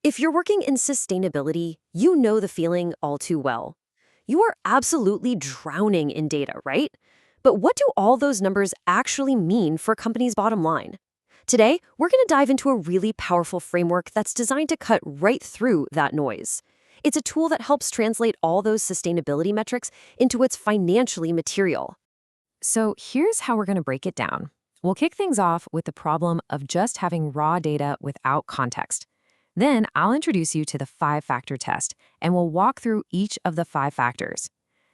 If you're working in sustainability, you know the feeling all too well. You are absolutely drowning in data, right? But what do all those numbers actually mean for a company's bottom line? Today, we're going to dive into a really powerful framework that's designed to cut right through that noise. It's a tool that helps translate all those sustainability metrics into what's financially material. So here's how we're going to break it down. We'll kick things off with the problem of just having raw data without context. Then I'll introduce you to the five-factor test, and we'll walk through each of the five factors.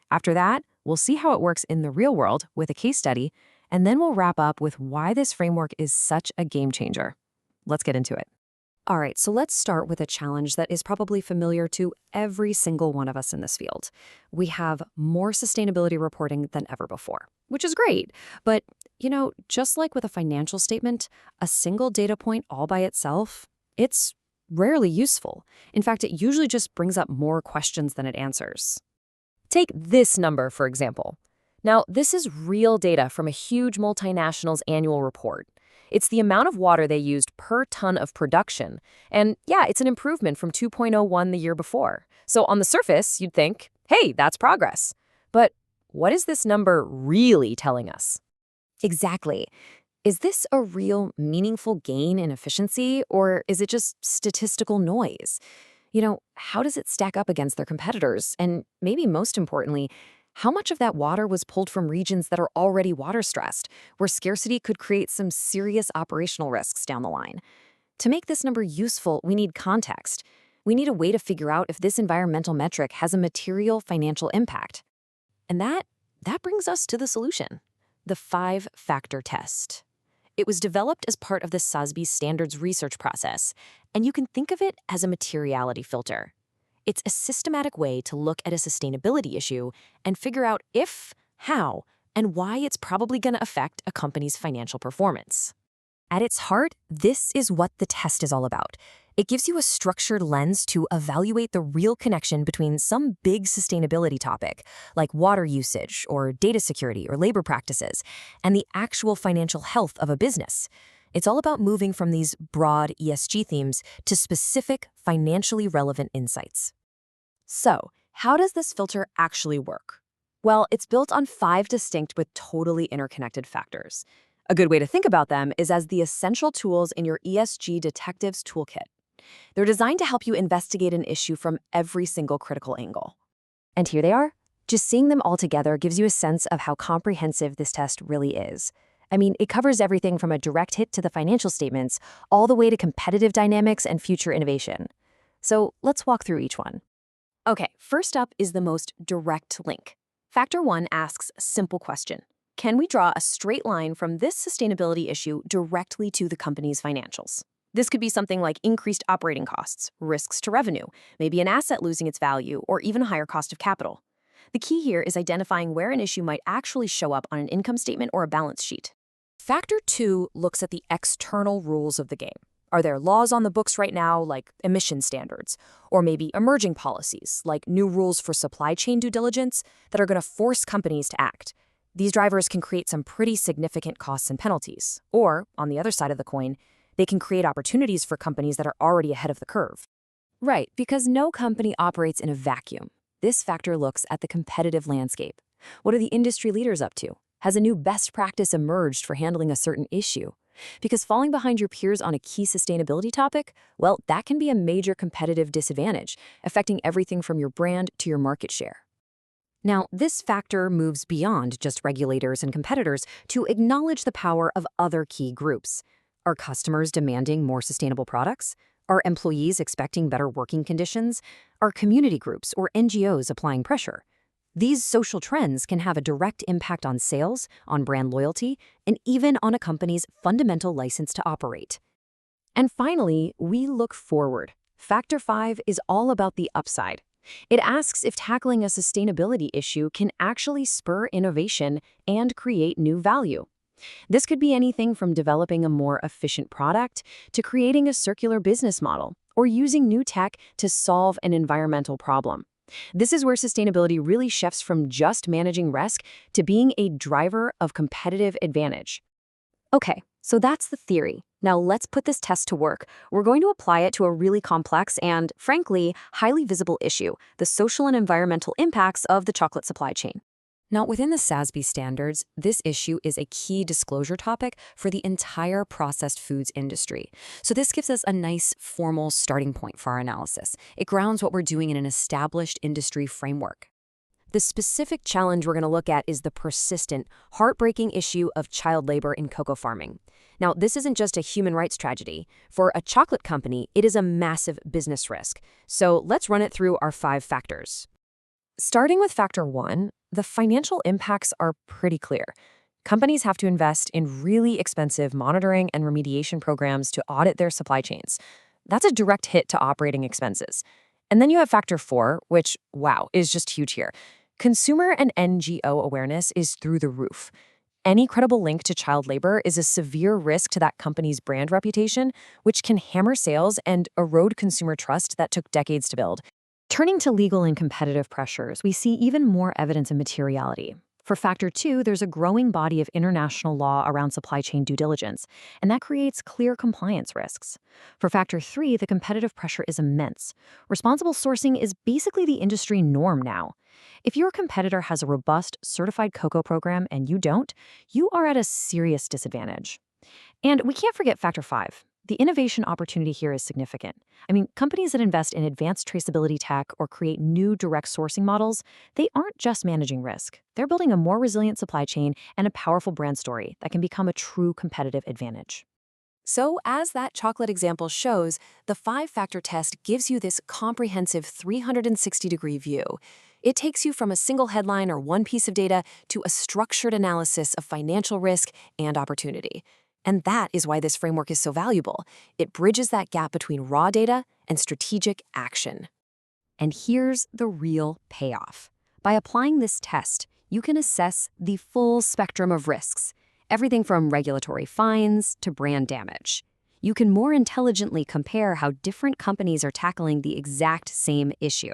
After that, we'll see how it works in the real world with a case study, and then we'll wrap up with why this framework is such a game changer. Let's get into it. All right, so let's start with a challenge that is probably familiar to every single one of us in this field. We have more sustainability reporting than ever before, which is great. But, just like with a financial statement, a single data point all by itself, it's rarely useful. In fact, it usually just brings up more questions than it answers. Take this number, for example. Now, this is real data from a huge multinational's annual report. It's the amount of water they used per ton of production. And yeah, it's an improvement from 2.01 the year before. So on the surface, you'd think, hey, that's progress. But what is this number really telling us? Exactly. Is this a real meaningful gain in efficiency, or is it just statistical noise? How does it stack up against their competitors? And maybe most importantly, how much of that water was pulled from regions that are already water-stressed, where scarcity could create some serious operational risks down the line? To make this number useful, we need context. We need a way to figure out if this environmental metric has a material financial impact. And that brings us to the solution, the five-factor test. It was developed as part of the SASB Standards research process, and you can think of it as a materiality filter. It's a systematic way to look at a sustainability issue and figure out if, how, and why it's probably going to affect a company's financial performance. At its heart, this is what the test is all about. It gives you a structured lens to evaluate the real connection between some big sustainability topic, like water usage or data security or labor practices, and the actual financial health of a business. It's all about moving from these broad ESG themes to specific, financially relevant insights. So, how does this filter actually work? Well, it's built on 5 distinct but totally interconnected factors. A good way to think about them is as the essential tools in your ESG detective's toolkit. They're designed to help you investigate an issue from every single critical angle. And here they are. Just seeing them all together gives you a sense of how comprehensive this test really is. I mean, it covers everything from a direct hit to the financial statements, all the way to competitive dynamics and future innovation. So let's walk through each one. Okay, first up is the most direct link. Factor 1 asks a simple question. Can we draw a straight line from this sustainability issue directly to the company's financials? This could be something like increased operating costs, risks to revenue, maybe an asset losing its value, or even a higher cost of capital. The key here is identifying where an issue might actually show up on an income statement or a balance sheet. Factor 2 looks at the external rules of the game. Are there laws on the books right now, like emission standards, or maybe emerging policies, like new rules for supply chain due diligence, that are going to force companies to act? These drivers can create some pretty significant costs and penalties. Or, on the other side of the coin, they can create opportunities for companies that are already ahead of the curve. Right, because no company operates in a vacuum. This factor looks at the competitive landscape. What are the industry leaders up to? Has a new best practice emerged for handling a certain issue? Because falling behind your peers on a key sustainability topic, well, that can be a major competitive disadvantage, affecting everything from your brand to your market share. Now, this factor moves beyond just regulators and competitors to acknowledge the power of other key groups. Are customers demanding more sustainable products? Are employees expecting better working conditions? Are community groups or NGOs applying pressure? These social trends can have a direct impact on sales, on brand loyalty, and even on a company's fundamental license to operate. And finally, we look forward. Factor 5 is all about the upside. It asks if tackling a sustainability issue can actually spur innovation and create new value. This could be anything from developing a more efficient product to creating a circular business model or using new tech to solve an environmental problem. This is where sustainability really shifts from just managing risk to being a driver of competitive advantage. Okay, So that's the theory. Now let's put this test to work. We're going to apply it to a really complex and, frankly, highly visible issue, the social and environmental impacts of the chocolate supply chain. Now, within the SASB standards, this issue is a key disclosure topic for the entire processed foods industry. So this gives us a nice, formal starting point for our analysis. It grounds what we're doing in an established industry framework. The specific challenge we're going to look at is the persistent, heartbreaking issue of child labor in cocoa farming. Now, this isn't just a human rights tragedy. For a chocolate company, it is a massive business risk. So let's run it through our 5 factors. Starting with factor 1, the financial impacts are pretty clear. Companies have to invest in really expensive monitoring and remediation programs to audit their supply chains. That's a direct hit to operating expenses. And then you have factor 4, which, wow, is just huge here. Consumer and NGO awareness is through the roof. Any credible link to child labor is a severe risk to that company's brand reputation, which can hammer sales and erode consumer trust that took decades to build. Turning to legal and competitive pressures, we see even more evidence of materiality. For factor 2, there's a growing body of international law around supply chain due diligence, and that creates clear compliance risks. For factor 3, the competitive pressure is immense. Responsible sourcing is basically the industry norm now. If your competitor has a robust, certified cocoa program and you don't, you are at a serious disadvantage. And we can't forget factor 5. The innovation opportunity here is significant. Companies that invest in advanced traceability tech or create new direct sourcing models, they aren't just managing risk. They're building a more resilient supply chain and a powerful brand story that can become a true competitive advantage. So, as that chocolate example shows, the 5-factor test gives you this comprehensive 360-degree view. It takes you from a single headline or one piece of data to a structured analysis of financial risk and opportunity. And that is why this framework is so valuable. It bridges that gap between raw data and strategic action. And here's the real payoff. By applying this test, you can assess the full spectrum of risks, everything from regulatory fines to brand damage. You can more intelligently compare how different companies are tackling the exact same issue.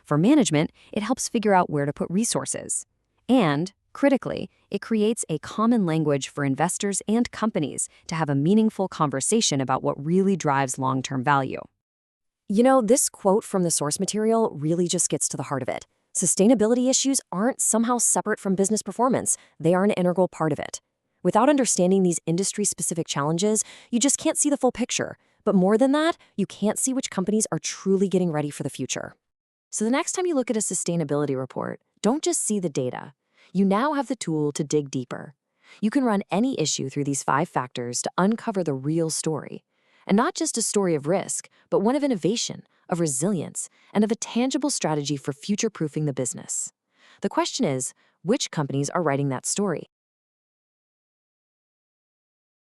For management, it helps figure out where to put resources. And critically, it creates a common language for investors and companies to have a meaningful conversation about what really drives long-term value. This quote from the source material really just gets to the heart of it. Sustainability issues aren't somehow separate from business performance. They are an integral part of it. Without understanding these industry-specific challenges, you just can't see the full picture. But more than that, you can't see which companies are truly getting ready for the future. So the next time you look at a sustainability report, don't just see the data. You now have the tool to dig deeper. You can run any issue through these 5 factors to uncover the real story. And not just a story of risk, but one of innovation, of resilience, and of a tangible strategy for future-proofing the business. The question is, which companies are writing that story?